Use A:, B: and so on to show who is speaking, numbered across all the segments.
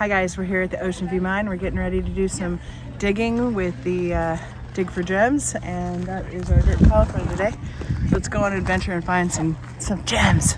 A: Hi guys, we're here at the Ocean View Mine. We're getting ready to do some digging with the Dig for Gems, and that is our dirt pile for today. So let's go on an adventure and find some gems.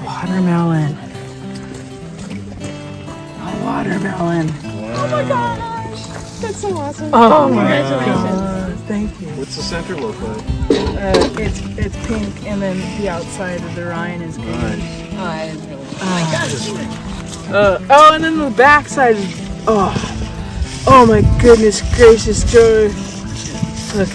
A: Watermelon. A watermelon.
B: Oh my gosh! That's so awesome.
A: Oh
B: Congratulations.
A: my God. Thank you.
C: What's the center look like?
A: It's pink, and then the outside of the rind is green.
C: Nice.
B: Oh, that is really cool. Oh my gosh.
A: Oh, and then the backside is oh my goodness gracious, Joe. Look.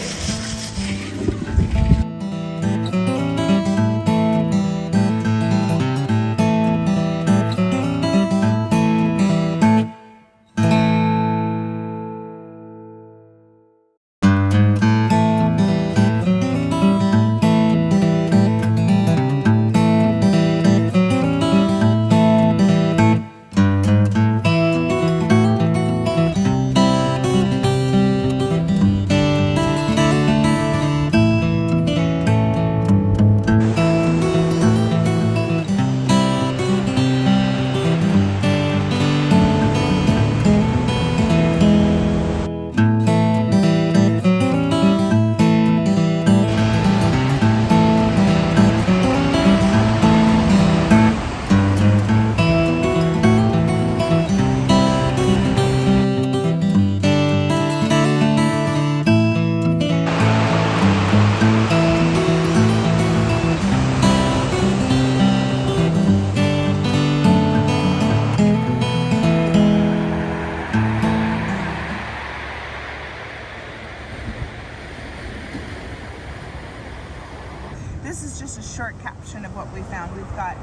A: This is just a short caption of what we found. We've got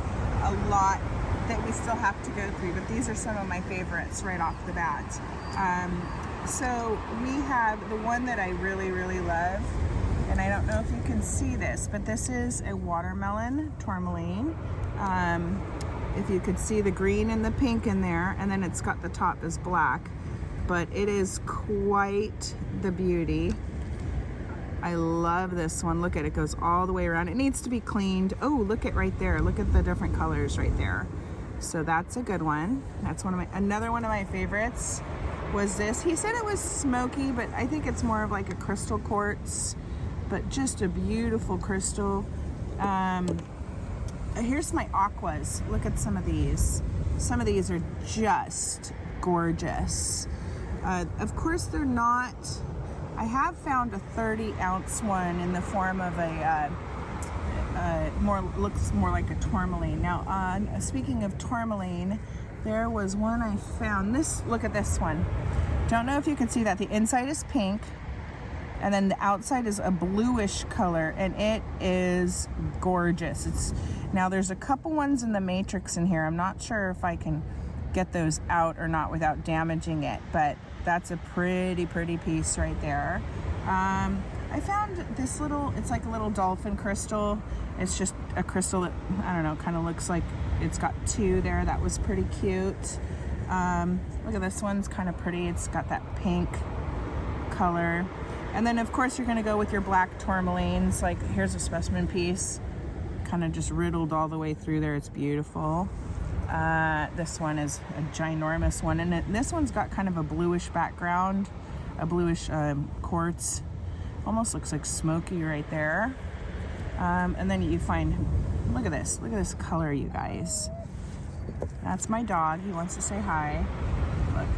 A: a lot that we still have to go through, but these are some of my favorites right off the bat. So we have the one that I really, really love, and I don't know if you can see this, but this is a watermelon tourmaline. If you could see the green and the pink in there, and then it's got the top is black, but it is quite the beauty. I love this one. Look at it, it goes all the way around. It needs to be cleaned. Oh, look at right there. Look at the different colors right there. So that's a good one. That's another one of my favorites was this. He said it was smoky, but I think it's more of like a crystal quartz, but just a beautiful crystal. Here's my aquas. Look at some of these. Some of these are just gorgeous. Of course, they're not. I have found a 30-ounce one in the form of a looks more like a tourmaline. Now, speaking of tourmaline, there was one I found. Look at this one. Don't know if you can see that. The inside is pink, and then the outside is a bluish color, and it is gorgeous. Now there's a couple ones in the matrix in here. I'm not sure if I can get those out or not without damaging it, but that's a pretty piece right there. I found this it's like a little dolphin crystal. It's just a crystal that, I don't know, kind of looks like it's got two there. That was pretty cute. Look at this one's kind of pretty. It's got that pink color. And then of course you're gonna go with your black tourmalines. Like here's a specimen piece, kind of just riddled all the way through there. It's beautiful. This one is a ginormous one, and this one's got kind of a bluish background, a bluish quartz. Almost looks like smoky right there. And then you find, look at this color, you guys. That's my dog. He wants to say hi. Look.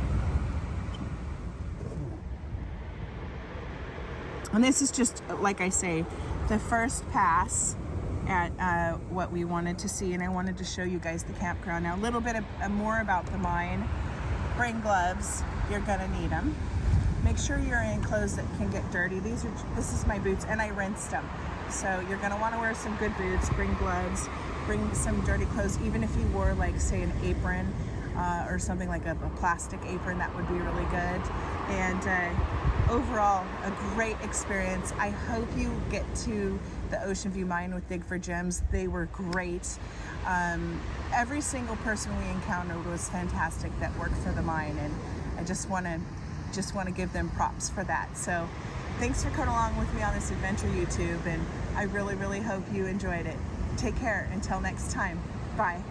A: And this is just, like I say, the first pass at what we wanted to see, and I wanted to show you guys the campground. Now a little bit more about the mine. Bring gloves, you're gonna need them. make sure you're in clothes that can get dirty. This is my boots, and I rinsed them. So you're gonna want to wear some good boots, bring gloves, bring some dirty clothes. Even if you wore, like, say, an apron or something like a plastic apron, that would be really good. And overall, a great experience. I hope you get to the Ocean View Mine with Dig for Gems. They were great. Every single person we encountered was fantastic that worked for the mine, and I just want to give them props for that. So thanks for coming along with me on this adventure, YouTube, and I really, really hope you enjoyed it. Take care until next time. Bye.